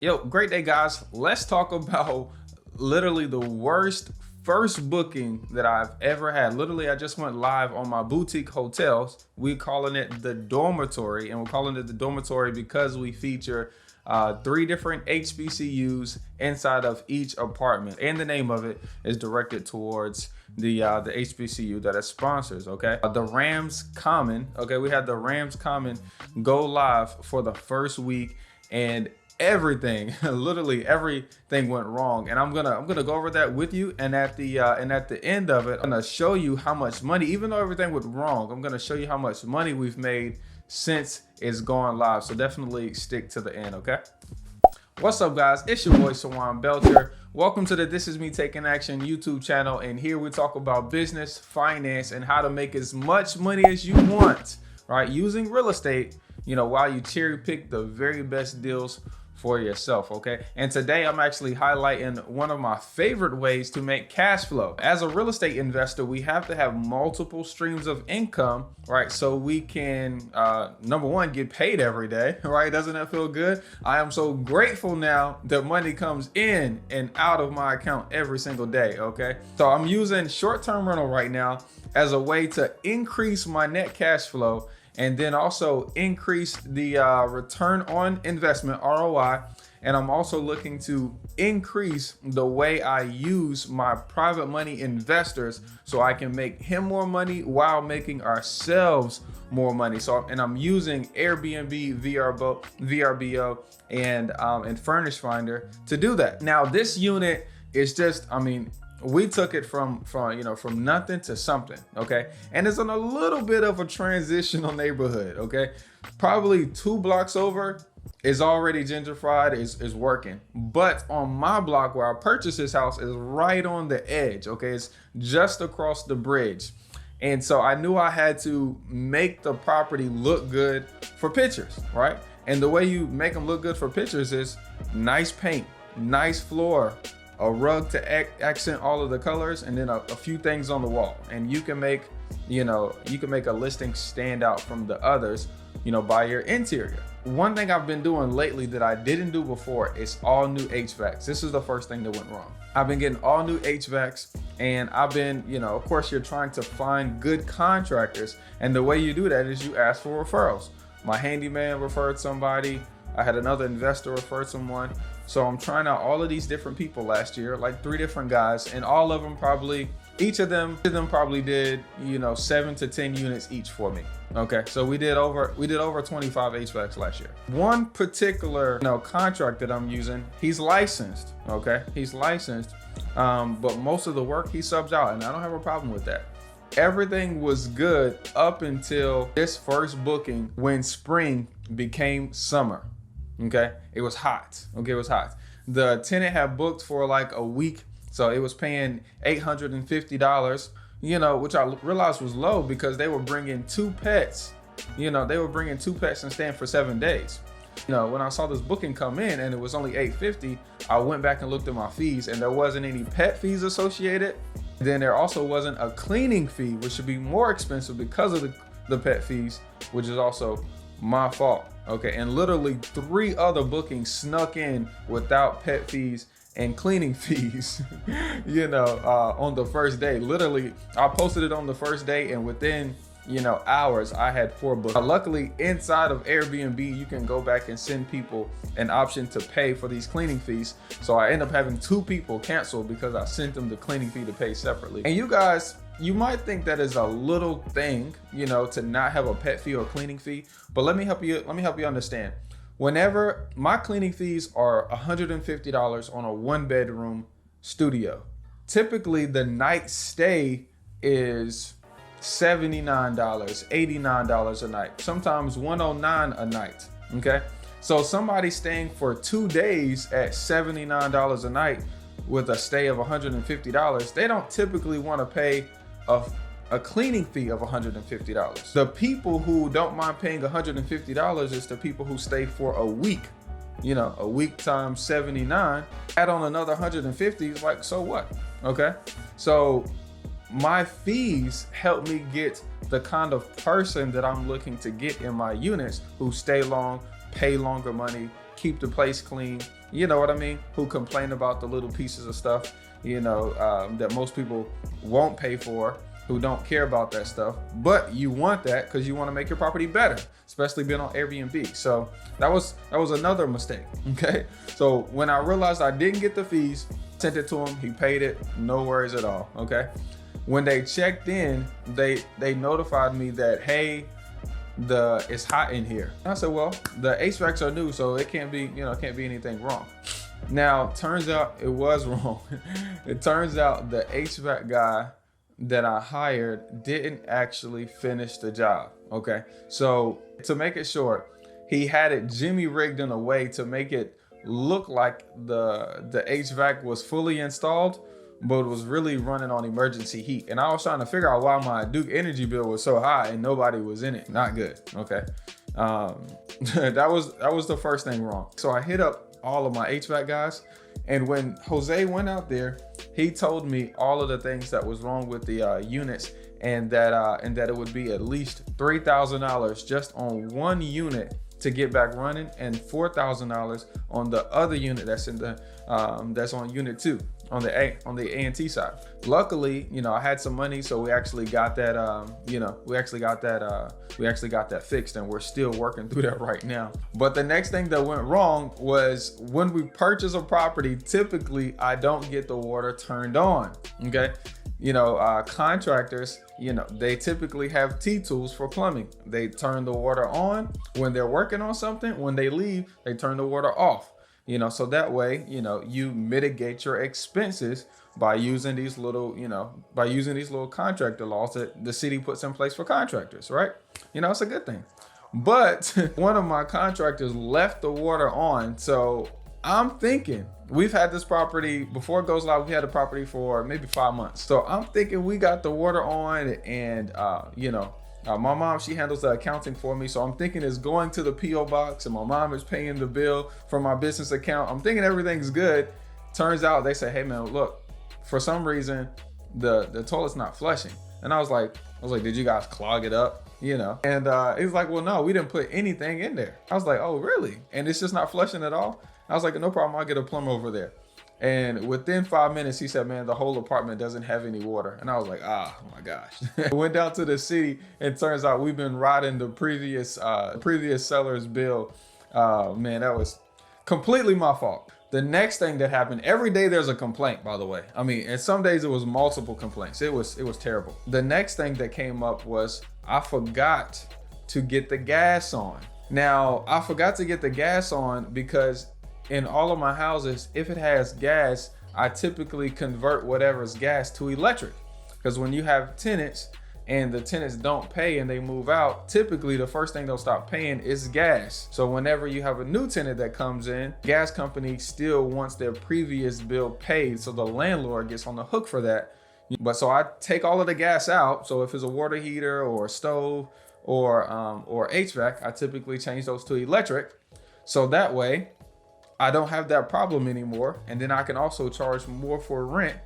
Yo, great day, guys. Let's talk about literally the worst first booking that I've ever had. Literally, I just went live on my boutique hotels. We're calling it the dormitory, and we're calling it the dormitory because we feature three different HBCUs inside of each apartment, and the name of it is directed towards the HBCU that it sponsors. Okay, the Rams Common. Okay, we had the Rams Common go live for the first week, and everything, literally everything went wrong. And I'm gonna go over that with you. And at the end of it, I'm gonna show you how much money, even though everything went wrong, I'm gonna show you how much money we've made since it's gone live. So definitely stick to the end, okay? What's up, guys? It's your boy Sawan Belcher. Welcome to the This Is Me Taking Action YouTube channel. And here we talk about business, finance, and how to make as much money as you want, right? Using real estate, while you cherry pick the very best deals for yourself, okay? And today I'm actually highlighting one of my favorite ways to make cash flow. As a real estate investor, we have to have multiple streams of income, right? So we can, number one, get paid every day, right? Doesn't that feel good? I am so grateful now that money comes in and out of my account every single day, okay? So I'm using short-term rental right now as a way to increase my net cash flow, and then also increase the return on investment, ROI. And I'm also looking to increase the way I use my private money investors so I can make him more money while making ourselves more money. And I'm using Airbnb, VRBO, and Furnish Finder to do that. Now, this unit is just, we took it from nothing to something, okay? And it's in a little bit of a transitional neighborhood, okay? Probably 2 blocks over is already gentrified, is working. But on my block where I purchased this house is right on the edge, okay? It's just across the bridge. And so I knew I had to make the property look good for pictures, right? And the way you make them look good for pictures is nice paint, nice floor, a rug to accent all of the colors, and then a few things on the wall. And you can make, a listing stand out from the others, by your interior. One thing I've been doing lately that I didn't do before is all new HVACs. This is the first thing that went wrong. I've been getting all new HVACs, and I've been, of course, you're trying to find good contractors. And the way you do that is you ask for referrals. My handyman referred somebody. I had another investor refer someone. So I'm trying out all of these different people last year, like 3 different guys, and all of them each of them probably did, 7 to 10 units each for me. Okay, so we did over 25 HVACs last year. One particular, contract that I'm using, he's licensed. Okay, he's licensed, but most of the work he subs out, and I don't have a problem with that. Everything was good up until this first booking when spring became summer. Okay, it was hot. Okay, it was hot. The tenant had booked for like a week, so it was paying $850, which I realized was low because they were bringing 2 pets. They were bringing 2 pets and staying for 7 days. When I saw this booking come in and it was only $850, I went back and looked at my fees, and there wasn't any pet fees associated. Then there also wasn't a cleaning fee, which should be more expensive because of the pet fees, which is also my fault. Okay, and literally 3 other bookings snuck in without pet fees and cleaning fees, on the first day. Literally, I posted it on the first day, and within, hours, I had 4 bookings. Luckily, inside of Airbnb, you can go back and send people an option to pay for these cleaning fees. So I end up having 2 people cancel because I sent them the cleaning fee to pay separately. And you guys, you might think that is a little thing, to not have a pet fee or cleaning fee, but let me help you understand. Whenever my cleaning fees are $150 on a 1-bedroom studio, typically the night stay is $79, $89 a night, sometimes $109 a night. Okay, so somebody staying for 2 days at $79 a night with a stay of $150, they don't typically want to pay a cleaning fee of $150. The people who don't mind paying $150 is the people who stay for a week. A week times 79, add on another 150 is like, so what? Okay, so my fees help me get the kind of person that I'm looking to get in my units, who stay long, pay longer money, keep the place clean, you know what I mean, who complain about the little pieces of stuff, that most people won't pay for, who don't care about that stuff, but you want that because you want to make your property better, especially being on Airbnb. So that was another mistake. Okay. So when I realized I didn't get the fees, sent it to him, he paid it, no worries at all. Okay. When they checked in, they notified me that, hey, it's hot in here. I said, well, the HVACs are new, so it can't be anything wrong. Now, turns out it was wrong. It turns out the HVAC guy that I hired didn't actually finish the job. Okay. So to make it short, he had it jimmy rigged in a way to make it look like the HVAC was fully installed, but it was really running on emergency heat. And I was trying to figure out why my Duke energy bill was so high and nobody was in it. Not good. Okay. That was the first thing wrong. So I hit up all of my HVAC guys, and when Jose went out there, he told me all of the things that was wrong with the units, and that it would be at least $3,000 just on one unit to get back running, and $4,000 on the other unit that's on unit 2 on the A&T side. Luckily, I had some money, so we actually got that fixed, and we're still working through that right now. But the next thing that went wrong was when we purchase a property, typically I don't get the water turned on. Okay. Contractors, they typically have T-tools for plumbing. They turn the water on when they're working on something. When they leave, they turn the water off. So that way, you mitigate your expenses by using these little contractor laws that the city puts in place for contractors, right? It's a good thing. But one of my contractors left the water on. So I'm thinking, we've had this property before it goes live. We had a property for maybe 5 months. So I'm thinking we got the water on, and my mom, she handles the accounting for me. So I'm thinking it's going to the PO box, and my mom is paying the bill from my business account. I'm thinking everything's good. Turns out they say, hey man, look, for some reason the toilet's not flushing. And I was like, did you guys clog it up? And he's like, well, no, we didn't put anything in there. I was like, oh really? And it's just not flushing at all? I was like, no problem, I'll get a plumber over there. And within 5 minutes, he said, man, the whole apartment doesn't have any water. And I was like, oh my gosh. I went down to the city, and turns out we've been riding the previous seller's bill. Man, that was completely my fault. The next thing that happened, every day there's a complaint, by the way. I mean, and some days it was multiple complaints. It was terrible. The next thing that came up was I forgot to get the gas on. Now, I forgot to get the gas on because in all of my houses, if it has gas, I typically convert whatever's gas to electric. Because when you have tenants and the tenants don't pay and they move out, typically the first thing they'll stop paying is gas. So whenever you have a new tenant that comes in, gas company still wants their previous bill paid, so the landlord gets on the hook for that. But so I take all of the gas out. So if it's a water heater or a stove or HVAC, I typically change those to electric. So that way I don't have that problem anymore. And then I can also charge more for rent,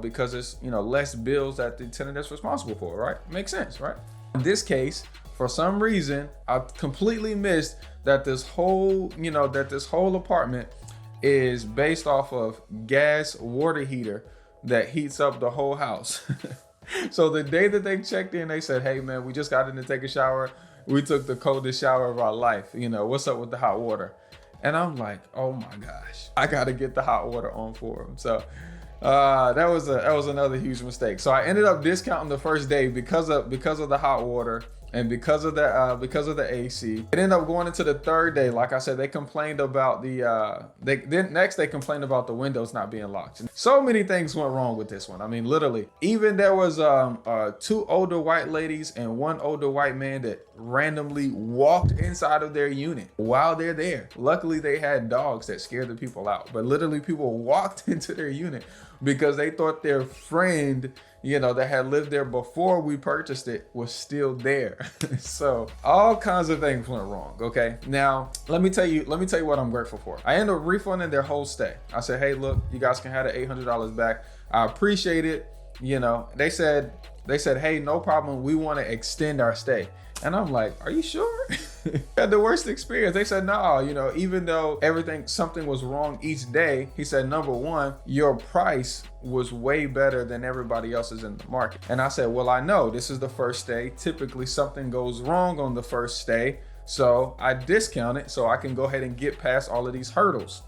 because it's, less bills that the tenant is responsible for, right? Makes sense, right? In this case, for some reason, I completely missed that this whole apartment is based off of gas water heater that heats up the whole house. So the day that they checked in, they said, hey man, we just got in to take a shower. We took the coldest shower of our life. What's up with the hot water? And I'm like, oh my gosh, I got to get the hot water on for them. So that was another huge mistake. So I ended up discounting the first day because of the hot water and because of the AC. It ended up going into the third day. Like I said, they complained about they complained about the windows not being locked. So many things went wrong with this one. I mean, literally, even there was 2 older white ladies and 1 older white man that randomly walked inside of their unit while they're there. Luckily, they had dogs that scared the people out, but literally people walked into their unit because they thought their friend, that had lived there before we purchased it was still there. So all kinds of things went wrong. Okay. Now let me tell you what I'm grateful for. I ended up refunding their whole stay. I said, hey, look, you guys can have the $800 back. I appreciate it. They said, hey, no problem. We want to extend our stay. And I'm like, are you sure? Had the worst experience. They said, no, even though something was wrong each day, he said, number one, your price was way better than everybody else's in the market. And I said, well, I know this is the first day. Typically something goes wrong on the first day. So I discount it so I can go ahead and get past all of these hurdles.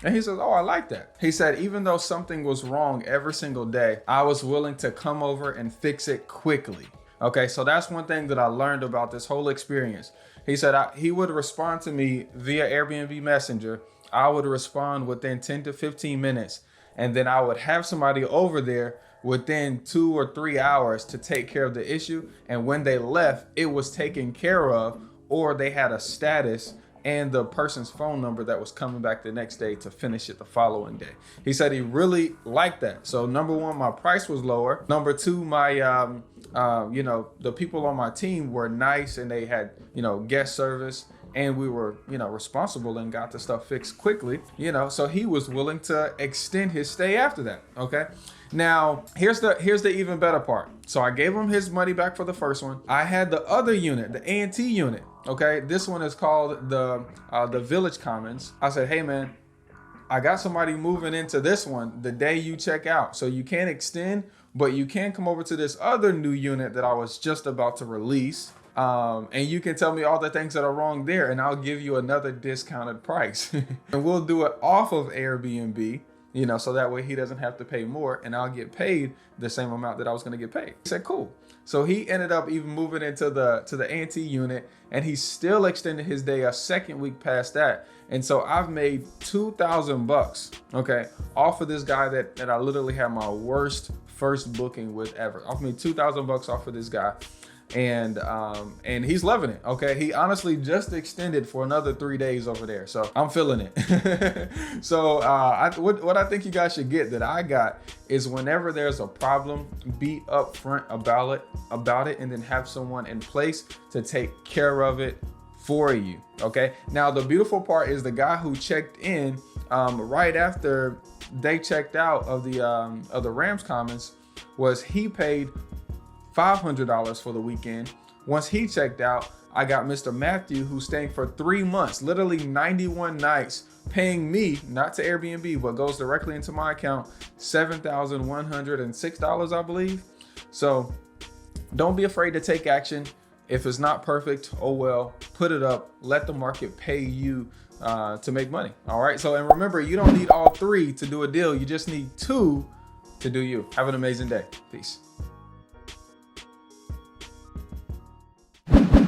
And he says, oh, I like that. He said, even though something was wrong every single day, I was willing to come over and fix it quickly. Okay, so that's one thing that I learned about this whole experience. He said he would respond to me via Airbnb Messenger. I would respond within 10 to 15 minutes. And then I would have somebody over there within 2 or 3 hours to take care of the issue. And when they left, it was taken care of, or they had a status and the person's phone number that was coming back the next day to finish it the following day. He said he really liked that. So number one, my price was lower. Number two, my the people on my team were nice and they had guest service, and we were responsible and got the stuff fixed quickly. So he was willing to extend his stay after that. Okay. Now here's the even better part. So I gave him his money back for the first one. I had the other unit, the A&T unit. Okay, this one is called the Village Commons. I said, hey man, I got somebody moving into this one the day you check out. So you can't extend, but you can come over to this other new unit that I was just about to release. And you can tell me all the things that are wrong there, and I'll give you another discounted price. And we'll do it off of Airbnb, so that way he doesn't have to pay more, and I'll get paid the same amount that I was going to get paid. He said, cool. So he ended up even moving into the A&T unit, and he still extended his day a second week past that. And so I've made $2,000, okay, off of this guy that I literally had my worst first booking with ever. I've made $2,000 off of this guy. And he's loving it. Okay, he honestly just extended for another 3 days over there, so I'm feeling it. So what I think you guys should get that I got is, whenever there's a problem, be upfront about it, and then have someone in place to take care of it for you. Okay, now the beautiful part is the guy who checked in right after they checked out of the Rams Commons, he paid $500 for the weekend. Once he checked out, I got Mr. Matthew, who's staying for 3 months, literally 91 nights, paying me, not to Airbnb, but goes directly into my account, $7,106, I believe. So don't be afraid to take action. If it's not perfect, oh well, put it up, let the market pay you to make money. All right. So, and remember, you don't need all three to do a deal. You just need two to do you. Have an amazing day. Peace.